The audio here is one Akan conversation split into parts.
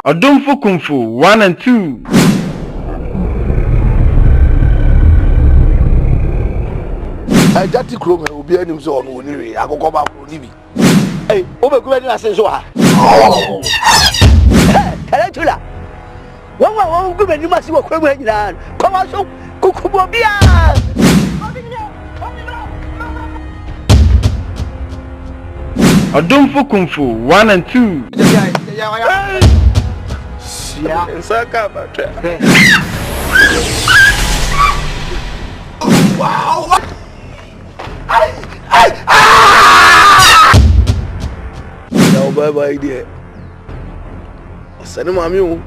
Odumfo Kumfu 1 and 2. I dirty chrome will be any zone only. I go come back on TV. Hey, over good as so. Tarantula. One good and you must work with me. Come on, so Kukubobia. Odumfo Kumfu 1 and 2. Yeah, wow. No, bye dear. Send him a meal.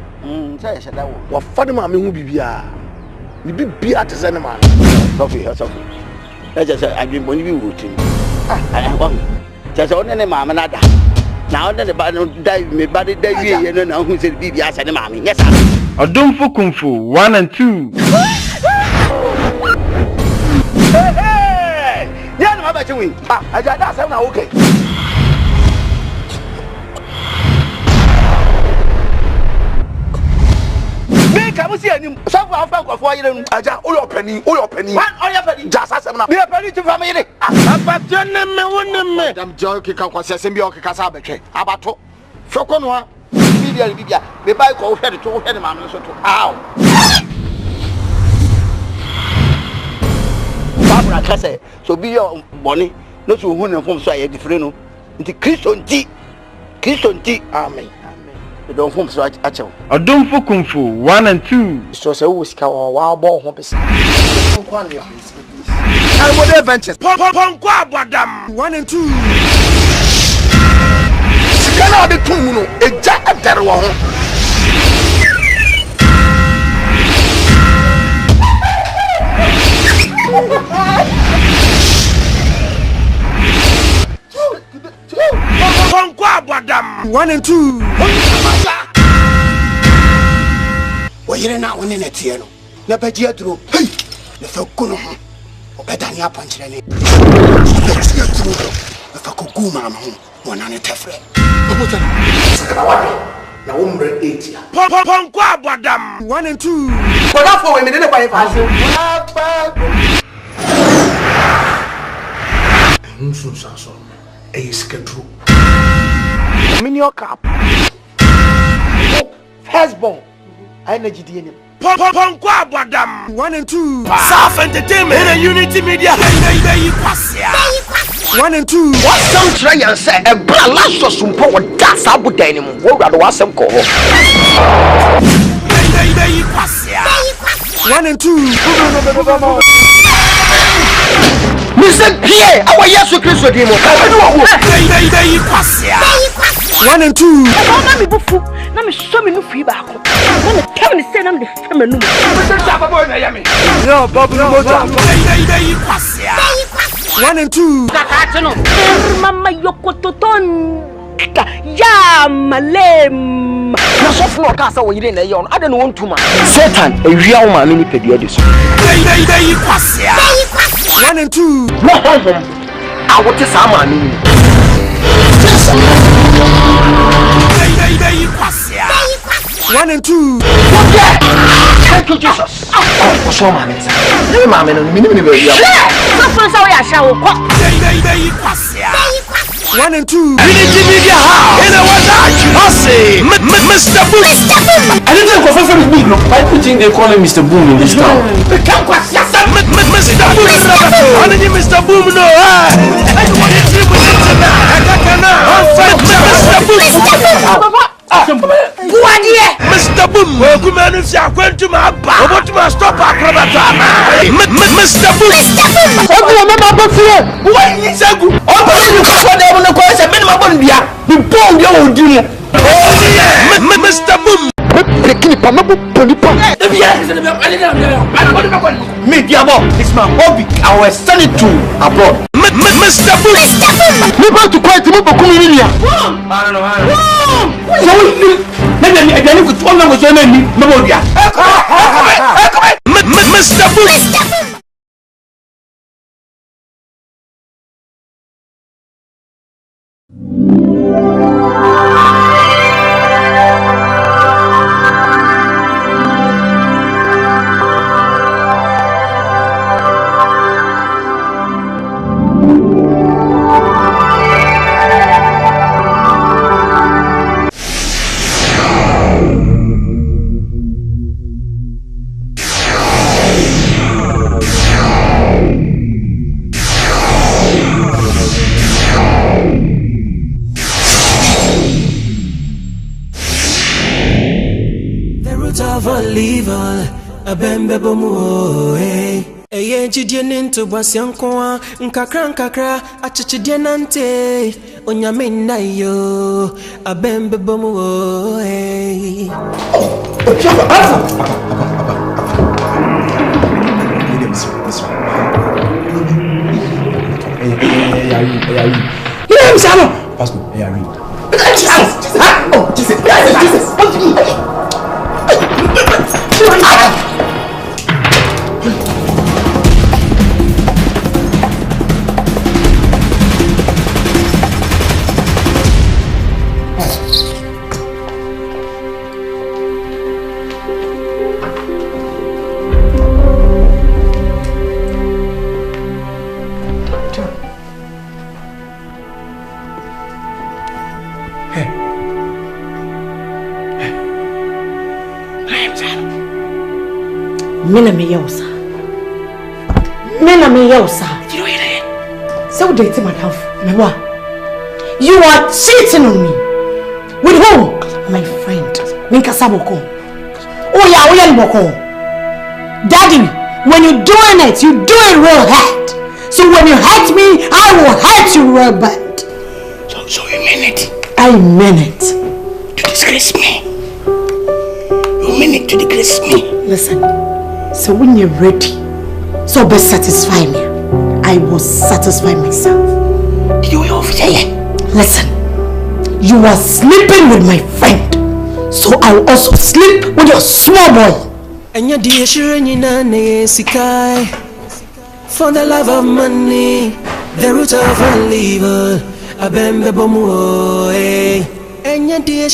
What funny mammy will be here? You be at the cinema. Sophie. That's just I've been when you routine. I want just only mamma. Now that the bottom die, me body day, and now who said BB as a mammy. Yes, sir. Odumfo Kumfu 1 and 2. Hey! Yeah, no, I'm doing. I got that. I'm okay. Make I see him. Some of them go for you. I just all your penny. One all your penny. Just as I'm not. Me a penny to family. But you me. I'm joking. Can was send me okay kasabe. Abato. Fokonwa. Bibia. Me buy go head to head man so to. Ow. Barbara Kase, so be your money, not to who and from so I different. The Christian tea. Amen. The don't form so at all. Odumfo Kumfu 1 and 2. So, so was our wild ball hoppers. And what adventures? Pom 1 and 2. Cannot be too, a jack at that one. Badam 1 and 2. Well, you're not winning it here. Never yet through. Hey, the Falcon. Betania punch any. The Facugu mamma, one on a tefre. Now, 8. Badam 1 and 2. Well, that's for women in the Bible. A schedule. Minion cap. Firstborn. Energy DNA. Pom 1 and 2. South Entertainment and Unity Media. 1 and 2. What some try and say a blast of some power that's up with anymore. What rather was some call. 1 and 2. Mr. Pierre, our yes to Christ with him. 1 and 2. Let me show me no feedback. Let me tell me say I'm the feminine. No, Bob, no, 1 and 2. Mama Yokoton. Ya malem. Na so fun o ka sa wo yire na ye on ade no won tuma. Satan e wia wo ma me ni pedi ode so. 1 and 2. No home. I want to say ma ni. 1 and 2. Thank you, Jesus. Oh, so man. Let me no me be ya. So fun so ya sha wo ko. 1 and 2. Unity Media House. In our say, Mr. Boom. I didn't go for Boom. Why do you think they call him Mr. Boom in this town? Mr. Boom. Mr. Boom, no. Mr. Boom, welcome to my bar. What you must stop Akrobeto. Mr. Boom. What is a good? Mr. Boom. Media is my hobby. I was sending to abroad. Mr. Boom. We want to quite move to Kumilia. I don't know. So maybe I could tell them was your name. Mr. Boom. of evil, a bembe bomu, eh. A yenjidian into Basiancoa, Nkakra, a chichidianante, on your main yo, a bembe bomu, eh. Mena me yosa. You know it. So date my love. Mewa. You are cheating on me. With whom? My friend. Nkansah boko. Oh yeah, boko. Daddy, when you're doing it, you do it real hard. So when you hurt me, I will hurt you real bad. So you mean it? I mean it. To disgrace me. You mean it to disgrace me? Listen. So when you're ready, so be satisfy me. I will satisfy myself. Listen, you are sleeping with my friend, so I will also sleep with your small boy. And you're dear for the love of money, the root of all evil, a bembe bomu, eh. And you're dear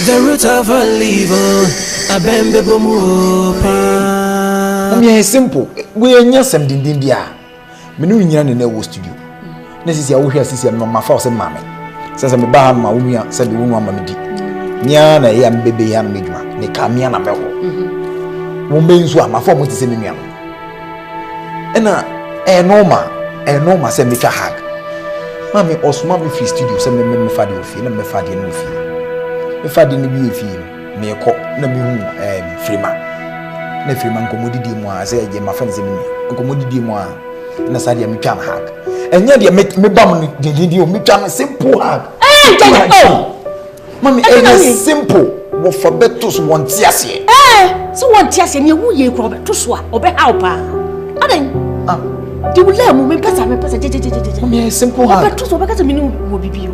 the root of all evil. Abembe bomu pa. I'm simple. We are not some dindia. Menu nyina ne wo studio. Na sisi awohwe sisi ma fa ose mame. Sasa me ba ma wumia se de wonu ama medi. Nya na ya mbebe ya na medwuma. Ne kamia na meho. Wo mbe nso ama fa mo tise menua. Ena normal se me twa hag. Mame osuma me free studio se me fa de ofie na me fa de no ofie. Me fa de no bi ofie. Me ko na me hu frima na frima nkomodidi mu a se je ma fa ne se me nkomodidi mu a na sa de me twa na hag enya de me ba mu dindindi o me twa na simple hag mami simple wo for betos won tiase so won tiase ne wu ye kro beto so a obe how pa adan di wule mu me pesa je mami simple hag beto so beto me ni wo bibio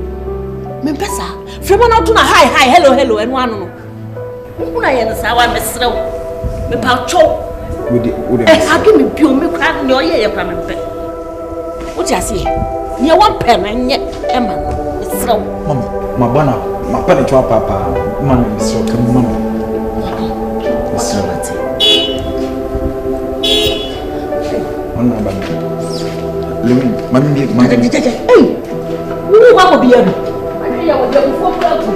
me pesa frima na to na hi hello enu anu no una yena sawa mesrew me pa cho we agi me bio me kwa ne oye kwa me pe o ti ase ne wa pe na nye e ma no mesrew mama ma bana ma pa ne cho papa ma no mesrew kam mama mesrew ona ba lemi mami wo wa ko bia no ani ya wo de ko fo kwa tu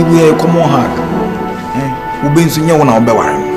we come on hard we been so nya wona obeware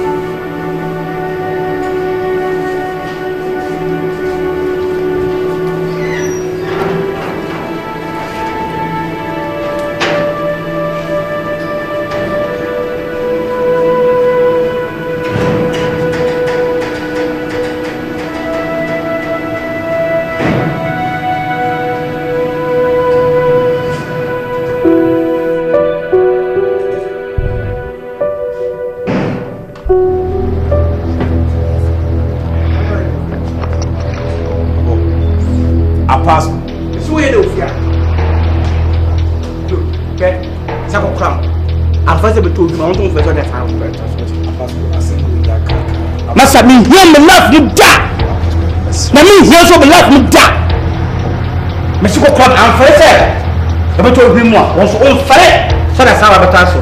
Masa me hear me love you da. Na me hear so me love me da. Me siko club am fere se. E beto hwi mu a won so on fere so da sawa beta so.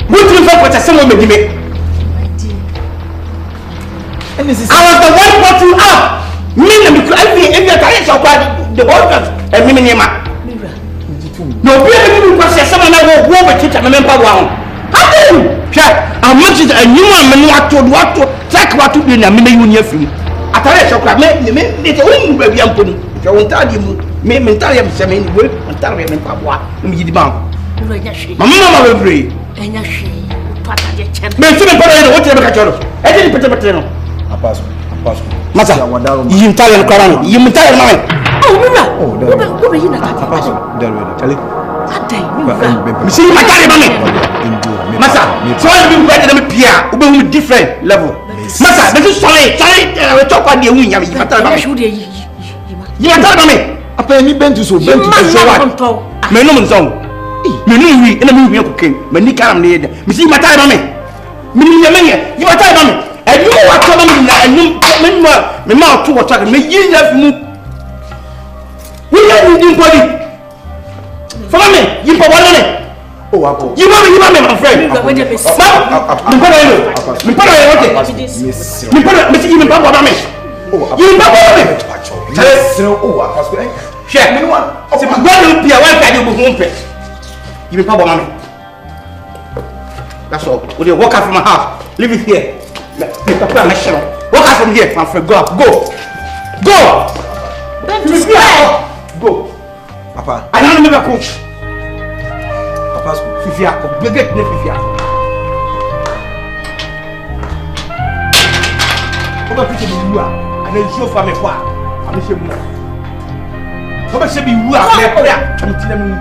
Mutu fa ko tase mo medime. I was the one put you up. Me na me if you carry so bad the whole class e me me ma. No be me me ko se sama na wo be tita me mempa wo ahun. How I'm much a new one, what to take what to be in a minute you near free. I atare chokra me te wo mu ba bia mponi je wo ntade mu me ntare am se me ni we ntare me mpaboa me yidi ban mama bebre enya hwe to atade chen me se me pare no wo tire me ka choro e je ni pete no apaso masa yi ntare no kara no yi ntare no mama wo be yina tata apaso dare tele adai me se ma tare mama masa so I be better than me pia wo be mu different level masa be so we talk about the wu nyam yi ntare mama yi ntare mama apa ni bentu so what me no nson me no wi ina me wi koken me ni karam ne yeda me si matai ba me ni nyamenye yi matai ba me enu wa ka ba me na enu me ma to water me yi na fi mu wi ya ni podi fama me yi pa wala ne oh wako yi ba me my friend me pala yo me pala me si yi me pa ba me yi pa ba me Zero oh apaso share me one se me gwa pia wa ka de bu hu mpe you be power mommy. That's all. Will you walk out from my house? Leave it here. Walk out from here, my friend. Go. Go. Papa. I don't remember coach. Papa, Fifia, big it, Fifia. Oba piti bi wu a, ana nsuo fa me kwa. Am se mu. Oba se bi wu a, me kwa. Am ti na mu.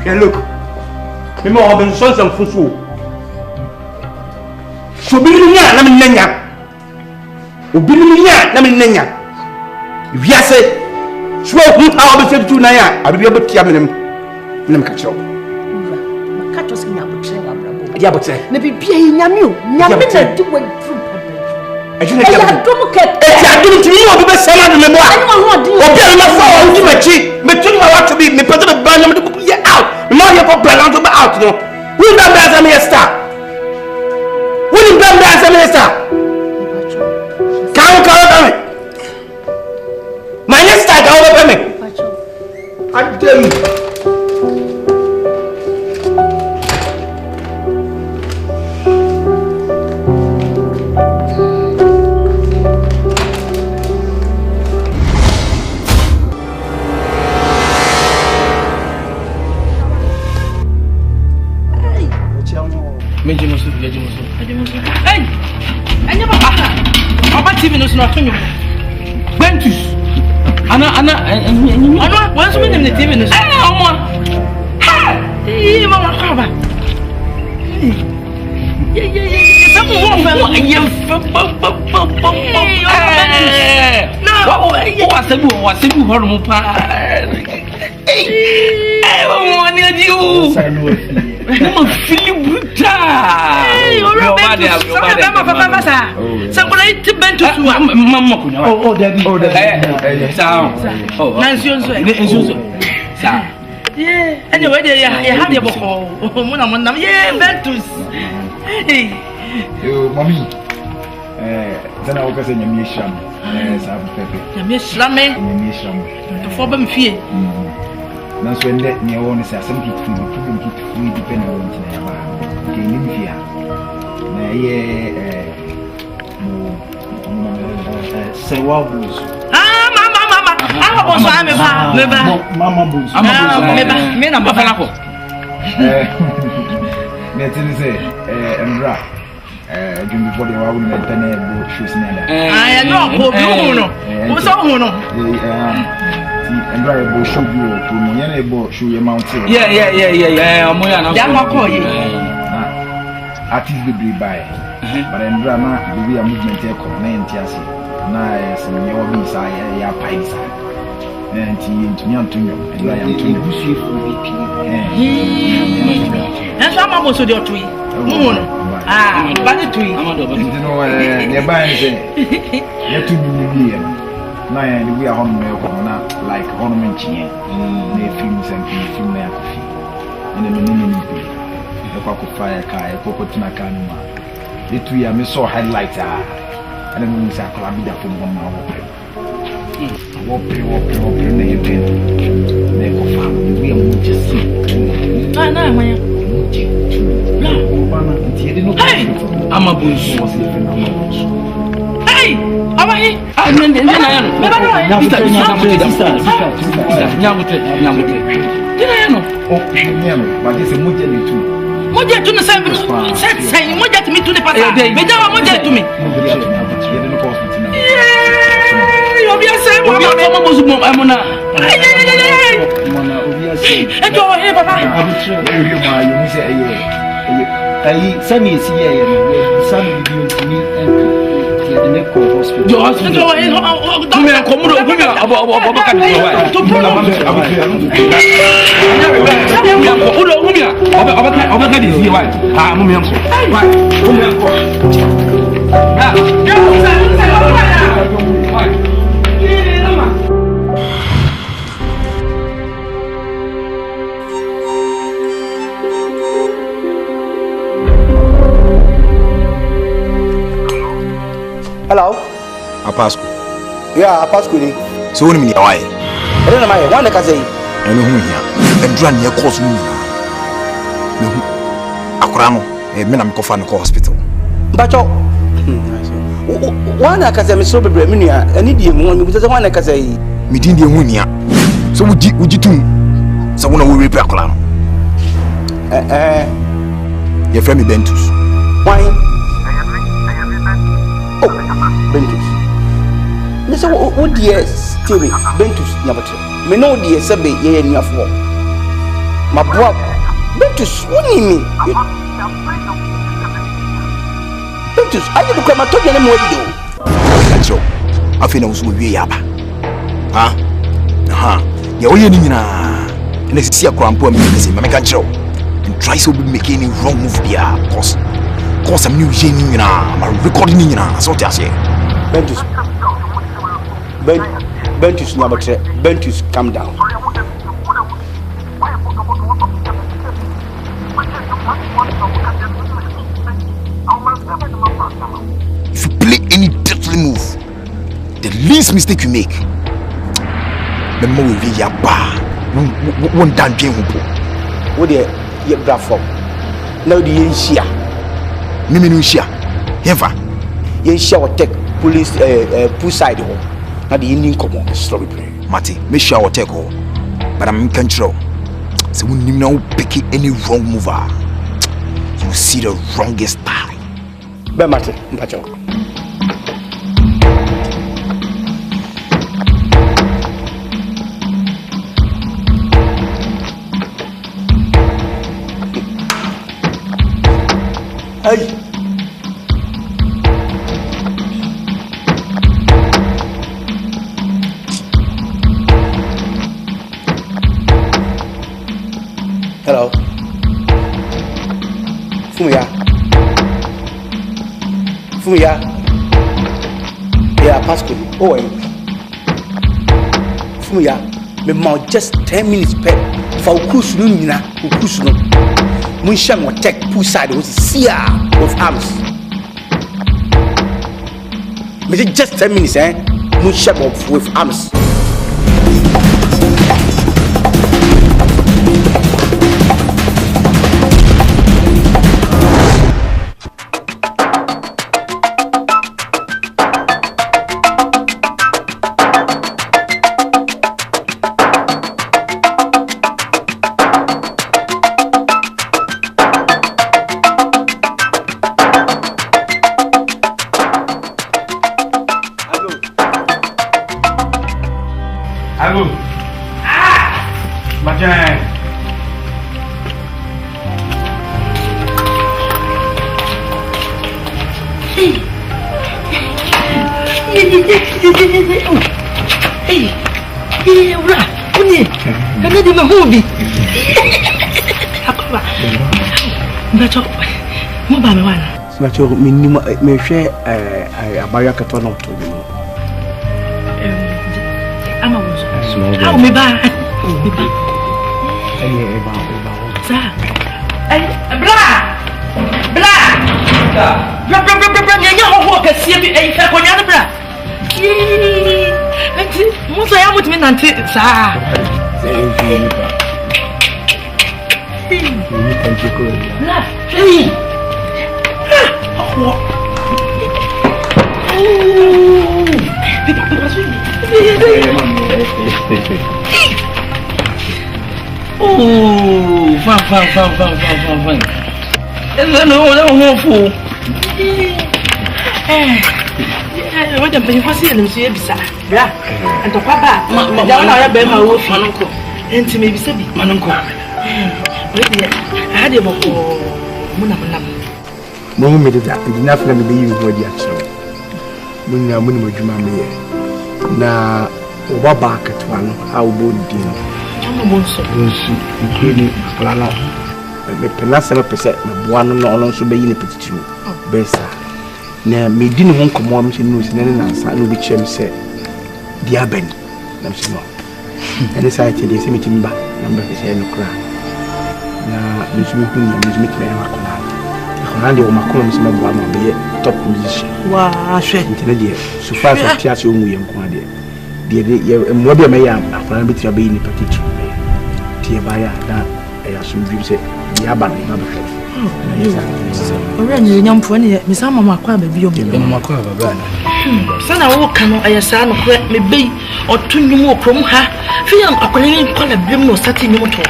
Hey, look. Me mo oben so some fufu. So bi ni nya na me nanya. Obi ni nya na me nanya. Wiase. So hu ha obe se tu na ya, abi obe tia me nem ka cho. Ka cho se nya botre wa brabo. Adi abotre. Na bibia yi nyame o. Nyame na di wa drum pebe. Ejuna tia. Ya dum ke. Ya dum ti mo obi be se ma me bo. Ani ma ho adi. Obi a ma fa o di ma chi. Me tu ma wa to bi me pete be ban na me ya out. No you for plan to be out no. Who done that as a minister? Who done that as a minister? Come me. My minister come me. I tell you. Mejimusu. Hey! Anya papa. Papa TV no so no Bentus. Ana once me the TV no. Eh, omo. Ha! Eh, mama kaba. Yeah. Some one for my yam. No. What sabu hormo pa. Eh, mama ni adiu. I'm feeling brutal. Hey, you're right. Papa, somebody to bend to Mamma. Oh, daddy. Yeah, anyway, you had your book. Yeah, Ventus. Hey, mommy. Then I was in your mission. Miss Lame, the forbidden fear. That's when let me own is some people free depending on the Nivea. Say what booze. Mama, Mama booze. I'm Buffalo. Let's say, Emra. Before they were in the Tenable shoes. I know, who's on? And drive will show you to Moyana show your mountain. Yeah. I'm call you. Artists will be by. But in drama, we are movement here, comment, yes. Nice, and your visa, ya paisa. And to young to you, and I am to you. That's why I'm also the tree. But the tree. You know, nearby, you're too million. And we are on like ornament here. They films and film their coffee. And then the minimum the cocoa fire car, a cocoa Nakanuma. The 2 years, I saw highlighter. And then we say, Colabida from 1 hour. Walk in the event. They go farm. We are moving to see. Hey, I'm a bush. Moja tu na sambi sai moja tu mitu ne pasa mejawa moja tu mi yo bia sai mo bia mo bozu mo amona eto he papa yo ma yo mi say ayi sami si ye sami bi ntini the neck hospital yo hospital he do me ko mu do ko mi abo ka bi wa to pro Oba di si wa ah mu mi anko wa mu mi anko ya yo wa ni mama Hello Apasco yeah Apasco ni so woni mi ya wae ere na mai wanda ka sei eno hu hia endura ne course mu na hu akora no me na me kofa no hospital Bacho wanda ka sei me so bebre me nua ani die mu me buta wanda ka sei me din die hu nia so wuji tum so wona wo repe akora no ye frame Bentus why oh Bentus me so wo die stay Bentus nyabotre me no die sebe ye nuafo maboa Bentus woni mi Bentus ayi do kwa matodi na mo di do kancho afi na usu wie yaba ha ya oye ni nyina na sisi akora mpo am kesi ma me kancho and try so be making any wrong move bia cause am new ye ni nyina ma recording ni nyina so ti ase Bentus nyabotre Bentus calm down if you play any dirty move the least mistake you make the more we ya ba won dan dwen ho po wo de ye bra from now the ye nsia mimi no nsia yemfa ye nsia wo take police poolside ho na the ending come on story play mate me sure wo take ho but I'm control so when you know pick any wrong mover you see the wrongest time be mate mpacho hey hello Fumuya yeah Pascal oh Fumuya me ma just 10 minutes per for cruise no nyina cruise no mun sham what tech poolside was sear with arms me just 10 minutes mun sham with arms Bacho minimum me share abaya kato na to bi ama wo how me ba sa bla nya ho ka sie bi e fa konya bra enti mo so ya mutimi nante sa What the penny was here and see a bizarre. And to Papa, down our bed, my wolf, Manunco, and to maybe Sabi, Manunco. I had a book. Mo me that enough let me be you for the action. When you are money with your mammy. Now, what back at one, how would you? I'm a including Plana. Me penasa percent, my one no longer be in a petition. Besa. Now, me didn't want to come on to news and then answer, and we chem said, Dear Ben, I'm small. And this I tell you, send me timber, number is here no cry. Now, Miss Mippin and Miss Mickey and Macola. And the Macron is my one of the top musician. Wow, shit, dear. So far as Tias, you young one, dear. And what may I am, after I'm between being in particular. Tia Baya, that I assume you say, the Abba, never. Young funny, Miss Amama Quabe, you Son, I walk on a son of me or 2 more from her. Feel I'm calling call a brim or starting motor.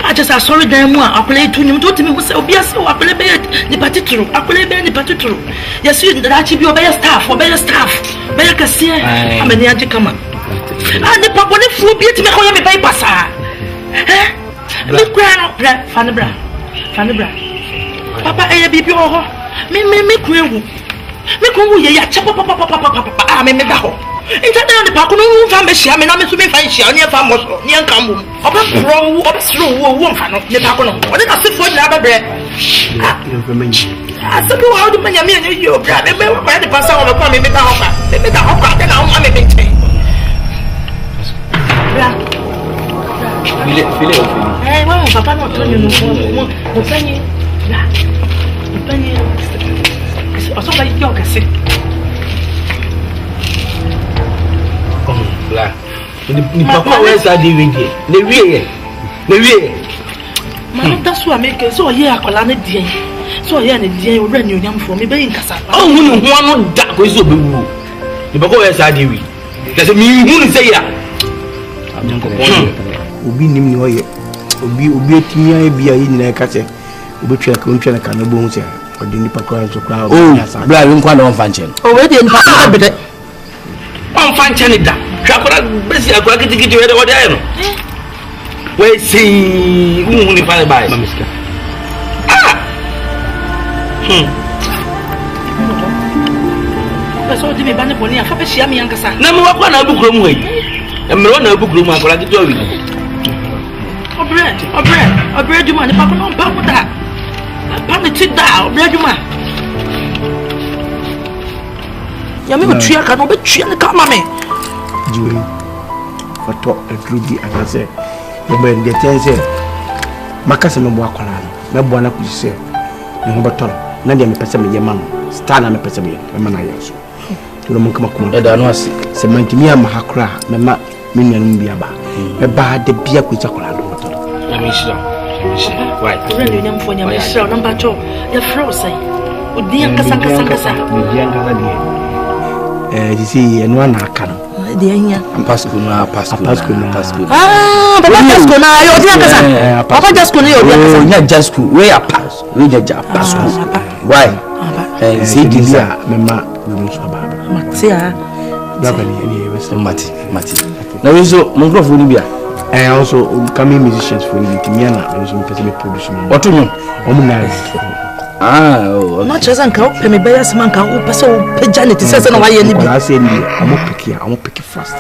I just saw them more. I play 2 new to me was obvious. I play the particular. I play the particular. Yes, you that you be a better staff or better staff. Better cassia. I'm a near to come on. And the papa will be to me how you pay passa. Look, Fanny Brown. Fanny Brown. Papa, I be your me crew. Me crew, ya chapa, I may make a hole. Into the park, no family, I mean, I'm to be fine, she near farm was near Cambo. Up through one fan of the Pacono. What did I say for the bread? I said, how do many men you grab a member by the passer of a family with a hopper? They made a hopper, then I'm a maintain. Hey, well, Papa, not telling you the penny. Or somebody you can say. Oh, black. The papa wears a DVD. The real. Man, that's what I make it. So, yeah, I call on it. So, yeah, the day you ran your young for me, being Nkansah. Oh, one that was so blue. The papa wears a DVD. There's a mean who say, yeah. I'm not going to be named Noye. Obi a team, be a in a cassette. Which I couldn't tell a cannibal here, or the Nipper cries to crowd. Oh, Brian, one function. Oh, wait, didn't have it. One function it down. Chapel, busy, I got to get you what I am. Wait, see, only find by Mamiska. That's all to be banned for near Fabian Nkansah. Number one, I'll book room way. And Marona book room, I got to do it. A bread, you man, if I can't pump with that. Pump it down, bread, you man. Yamu tree, I can't be tree and come, mammy. Julie, for talk a greedy, and I say, the man get answer. Macassin of Wakana, no one up, you say, no but Nadia me Pesami, your man, Stan and Pesami, a man I also. To the Monkamakun, I don't know, Semantimia Mahakra, Mamma, Minion Biaba, a bad the beer with chocolate. Why? Really, young for your Michelle, number 2, your frozen. Would the Nkansah, you see, and one Akan. I'm Pascuna. Ah, but Pascuna, you're Nkansah. Papa just couldn't, you're not just where I pass. We did pass. Why? See, Dizia, Mamma, we don't know about Matia. Mati. Now, is so Mcbrown. And also coming musicians for Miana and some person producing. What do you not just uncle, Penny Bears man can pass over Janet says, and why any I say, I won't pick it fast.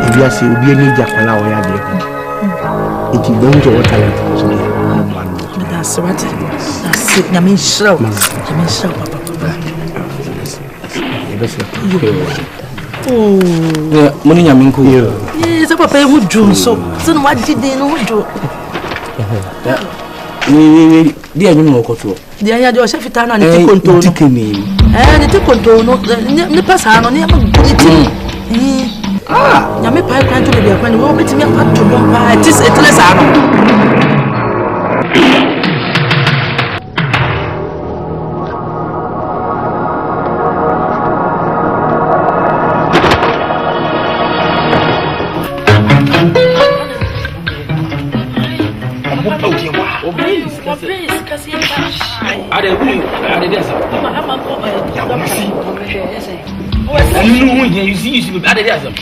If you say, we need to allow it. It is going to talent. That's what that's it. I mean, show. Oh, money, I mean, yes, a papa would do so. So, what did they know? Dear, you know, the idea of Sheffitan and the control, and the control, the person on the ah, Yami Pie can't be a friend. We'll meet me up to buy this at less. You see, I did them.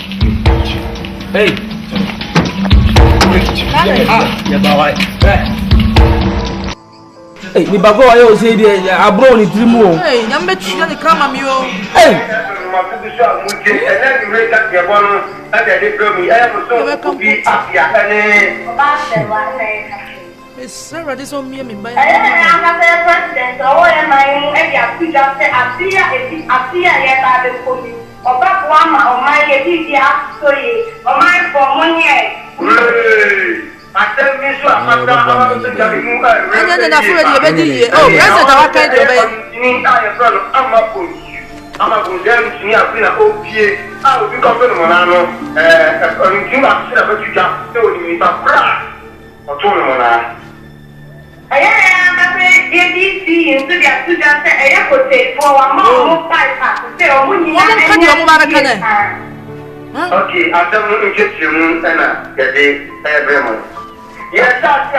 Hey. Hey, the bago I always say I brought it to more. Hey, I'm not sure the come on you. Hey. Miss Sarah, this on me and my president. Oh, am I? I Oba Wama or my Edia, so ye, or my for 1 year. I tell me so. I'm not okay, I'm going to get you and every month. Yes, I'm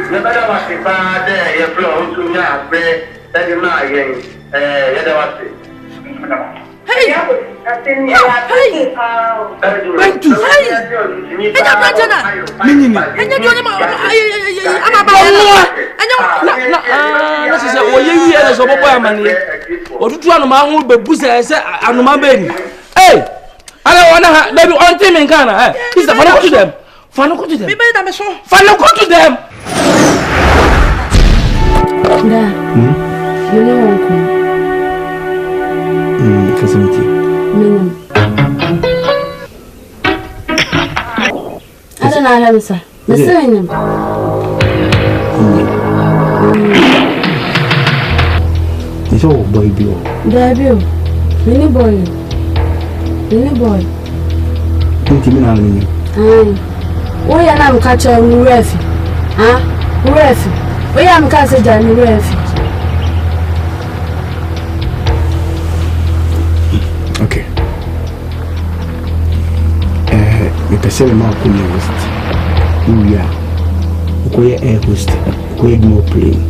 Never was the father, your flow to not pay, that you might get Hey, I don't know, sir. Listen, it's all baby. Baby, mini boy. Don't you mean? Oh, yeah, I'm catching a new refi. Refi. Oh, yeah, I'm catching a new refi. Okay. Me person ma ko ni host. We are. Ko ye air host. Ko ye more plane.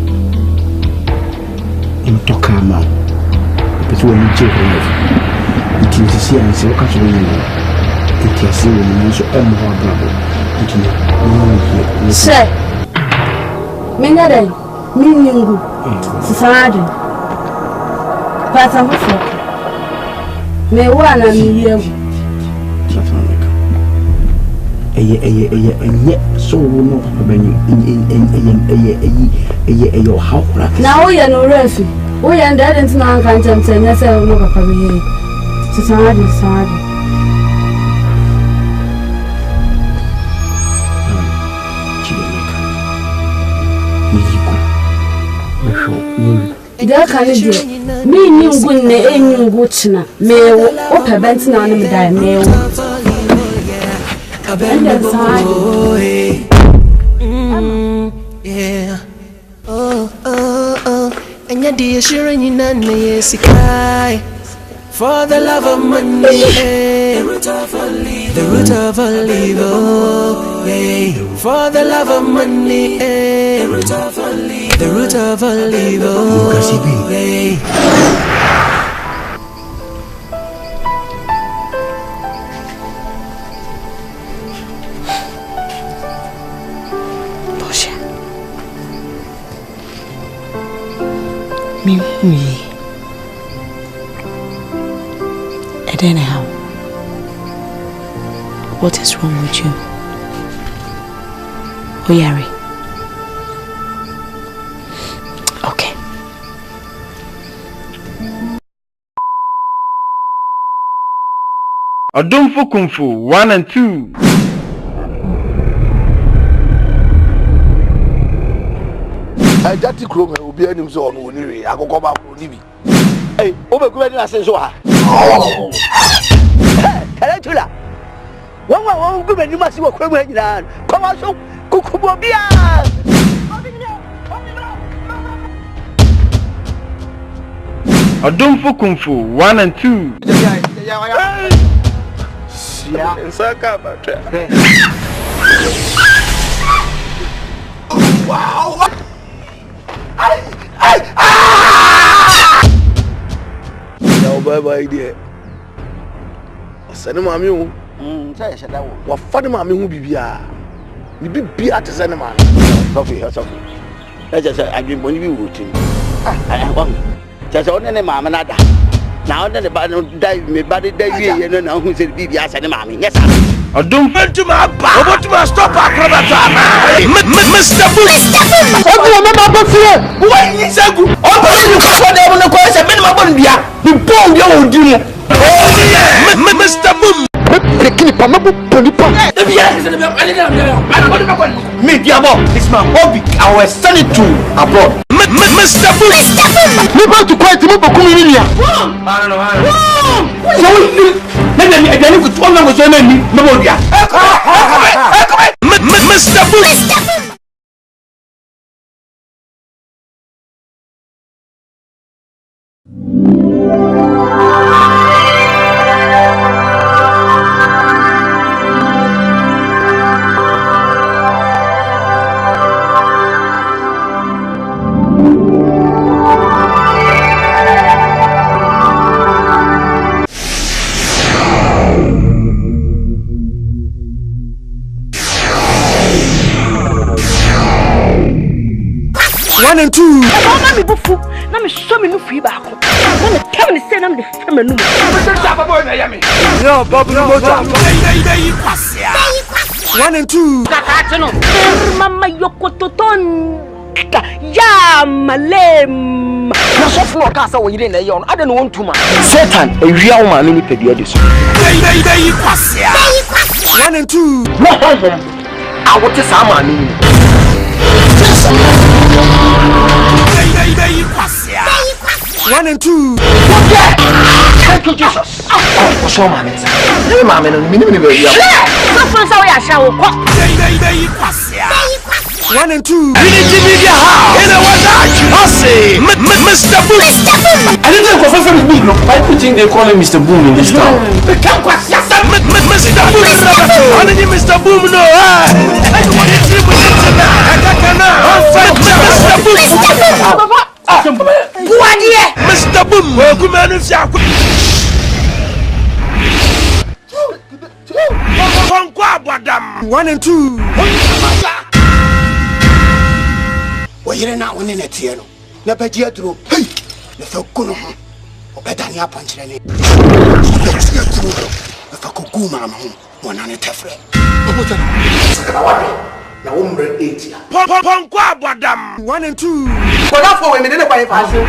Im talk ama. Person we check life. It is see and say ka so ni. It is see we so am ho brabo. It ni. Sir. Minga dai. Mingu. Sifade. Pata mfo. Me wana mi yewu. So no how now we are no refi. We are dead into Nkansah say na say no papa be. Sad. There can be me new good ne enyu gochina me o pebent na me dai me yeah. And your dear sharing in an sky for the love of money, the root of all evil, yeah. For the love of money, the root of all evil, yeah. And then how? What is wrong with you? Oyari. Okay. Adumfu Kung Fu 1 and 2. Jati Chrome will be any so on Uniri. I go come back to Nibi. Hey, over Granny, I say so. Hey, Tula. One good you must see what Chrome had. Come on, so Kukubia. Adumfu Kung Fu 1 and 2. Wow. No, bye, dear. Send mammy. Say, what funny mammy will be here. You be at the cinema. Sophie. That's just I didn't want you routine. I want just only mamma nada. Now that the bottle dive me, body day, and know who said be as any mammy. Yes, I don't want to my back. What to stop Akrobeto? Mr. What do you remember here? Why is a good? Oh, you can't find them on the course and minimum beer. You bomb your own dinner. Mr. Boom. Me, dear boy, it's my hobby. I will send it to abroad. Mr. Boom. We want to quite move a community. I don't know. So, maybe I don't know what I'm going to do. Mr. Boom. 1 and 2. Mama me bufu. Na me show me no free back. Na me tell me say na me fema no. Yo, Bob no motor. 1 and 2. Kaka no. Mama yokototon. Ya malem. Na so fun o ka sa wo yire na ye on. Ade no won tuma. Satan ewia wo ma me ni pedua de so. 1 and 2. I want to say, man. 1 and 2. Thank you, Jesus. Oh, so man. Hey, man, me baby. So fun so ya sha wo ko. 1 and 2. Unity Media House. In our say, Mr. Boom. I didn't go for me. No, why do you think they call him Mr. Boom in this town? Mr. Boom. I didn't Mr. Boom. No, Mr. Boom. Welcome, man. Badam. 1 and 2. Oyere na woni na tie no. Na pagi aduro. Hey! Na fa kuno ho. Obedani aponchire ni. Pagi aduro. Na fa kogu ma ho. Wona ne tefre. Obotan. Na wo mre 8 ya. Pon kwa badam. 1 and 2. Kola for we me ne kwa fa se.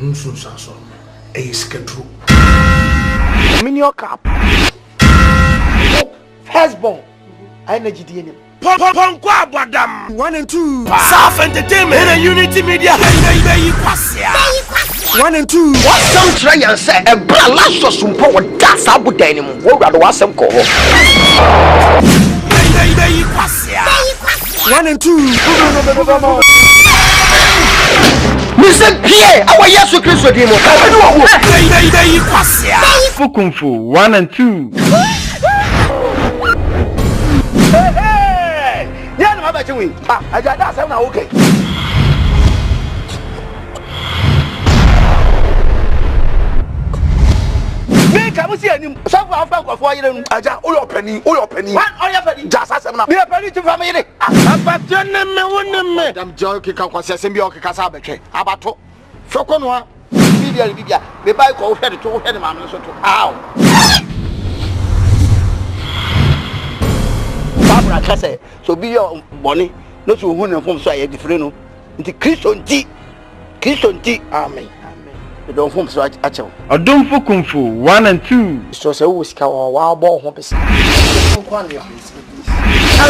Nsun sanso. Skedru. Mini cap. Firstborn. Energy DNA. Pon kwa badam. 1 and 2. South Entertainment in a Unity Media. 1 and 2. What some try and say a blast of some power gas abu denim. What rather was some call. 1 and 2. Mr. Pierre, our yes to Christ demo. Kung Fu 1 and 2. Yeah, no matter we. I got that sound okay. Me come see any some of for you aja all penny. What all your penny? Just as na. Me penny to family. Abatene me wonne. Dam joy ki kan kwase sem bi o ki kasa betwe. Abato. Foko no a. Bibia. Me buy ko hwede to hwede ma me so to. Ow. Barbara kase so be your money no to who na form so aye different no nti Christian ti amen we don't form so achew Adonfo Kung Fu 1 and 2. So say wo sika wa bo ho pese I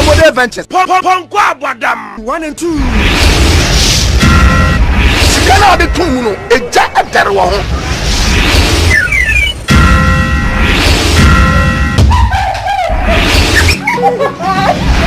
would adventures Pon kwa badam. 1 and 2. sikana be tun no eja adare wo ho